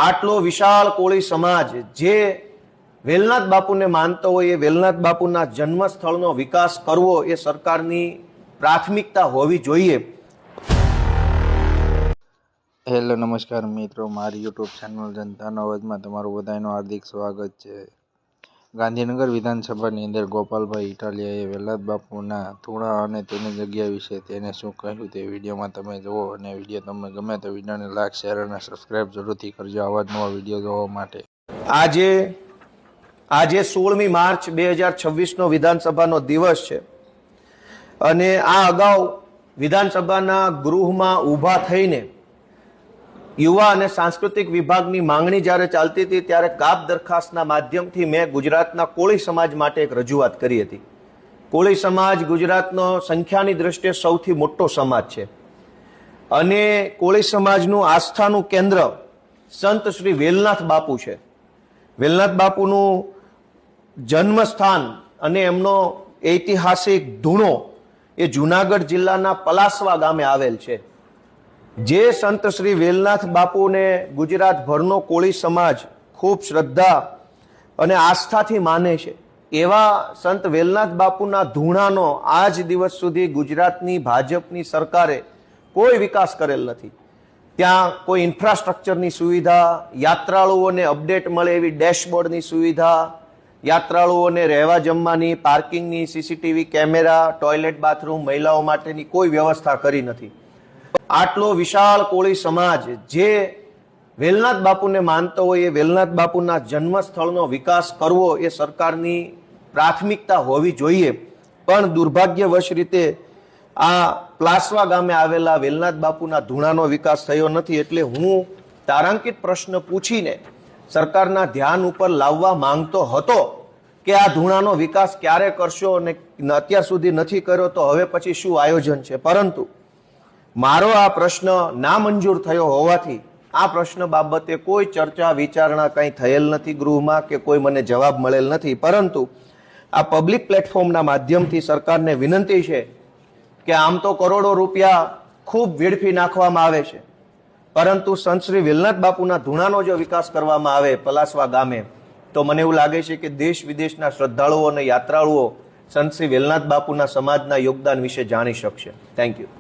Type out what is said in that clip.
આટલો વિશાળ કોળી સમાજ જે વેલનાથ બાપુને માનતો હોય એ વેલનાથ બાપુના જન્મસ્થળનો વિકાસ કરવો એ સરકારની પ્રાથમિકતા હોવી જોઈએ। હેલો નમસ્કાર મિત્રો, મારી યુટ્યુબ ચેનલ જનતાનો અવાજમાં તમારું બધાનું હાર્દિક સ્વાગત છે। ગાંધીનગર વિધાનસભાની અંદર ગોપાલભાઈ ઇટાલિયાએ વેલનાથ બાપુના ધૂણા અને તેની જગ્યા વિશે તેને શું કહ્યું તે વિડીયોમાં તમે જુઓ, અને વિડીયો તમને ગમે તો વિડીયોને લાઈક, શેર અને સબસ્ક્રાઈબ જરૂરથી કરજો આવા જ નવા વિડીયો જોવા માટે। આજે 16મી માર્ચ 2026નો વિધાનસભાનો દિવસ છે અને આ અગાઉ વિધાનસભાના ગૃહમાં ઊભા થઈને યુવા અને સાંસ્કૃતિક વિભાગની માંગણી જ્યારે ચાલતી હતી ત્યારે કાપ દરખાસ્તના માધ્યમથી મેં ગુજરાતના કોળી સમાજ માટે એક રજૂઆત કરી હતી। કોળી સમાજ ગુજરાતનો સંખ્યાની દ્રષ્ટિએ સૌથી મોટો સમાજ છે અને કોળી સમાજનું આસ્થાનું કેન્દ્ર સંત શ્રી વેલનાથ બાપુ છે। વેલનાથ બાપુનું જન્મસ્થાન અને એમનો ઐતિહાસિક ધૂણો એ જુનાગઢ જિલ્લાના પલાસવા ગામે આવેલ છે। જે સંત શ્રી વેલનાથ બાપુને ગુજરાતભરનો કોળી સમાજ ખૂબ શ્રદ્ધા અને આસ્થાથી માને છે, એવા સંત વેલનાથ બાપુના ધૂણાનો આજ દિવસ સુધી ગુજરાતની ભાજપની સરકારે કોઈ વિકાસ કરેલ નથી। ત્યાં કોઈ ઇન્ફ્રાસ્ટ્રક્ચરની સુવિધા, યાત્રાળુઓને અપડેટ મળે એવી ડેશબોર્ડની સુવિધા, યાત્રાળુઓને રહેવા જમવાની, પાર્કિંગની, સીસીટીવી કેમેરા, ટોયલેટ બાથરૂમ, મહિલાઓ માટેની કોઈ વ્યવસ્થા કરી નથી। આટલો વિશાળ કોળી સમાજ જે વેલનાથ બાપુને માનતો હોય એ વેલનાથ બાપુના જન્મસ્થળનો વિકાસ કરવો એ સરકારની પ્રાથમિકતા હોવી જોઈએ, પણ દુર્ભાગ્યવશ રીતે આ પલાસવા ગામે આવેલા વેલનાથ બાપુના ધૂણાનો વિકાસ થયો નથી। એટલે હું તારાંકિત પ્રશ્ન પૂછીને સરકારના ધ્યાન ઉપર લાવવા માંગતો હતો કે આ ધૂણાનો વિકાસ ક્યારે કરશો અને અત્યાર સુધી નથી કર્યો તો હવે પછી શું આયોજન છે, પરંતુ મારો આ પ્રશ્ન નામંજૂર થયો હોવાથી આ પ્રશ્ન બાબતે કોઈ ચર્ચા વિચારણા કંઈ થયેલ નથી ગૃહમાં કે કોઈ મને જવાબ મળેલ નથી। પરંતુ આ પબ્લિક પ્લેટફોર્મના માધ્યમથી સરકારને વિનંતી છે કે આમ તો કરોડો રૂપિયા ખૂબ વેડફી નાખવામાં આવે છે, પરંતુ સંત શ્રી વેલનાથ બાપુના ધૂણાનો જો વિકાસ કરવામાં આવે પલાસવા ગામે તો મને એવું લાગે છે કે દેશ વિદેશના શ્રદ્ધાળુઓ અને યાત્રાળુઓ સંત શ્રી વેલનાથ બાપુના સમાજના યોગદાન વિશે જાણી શકશે। Thank you.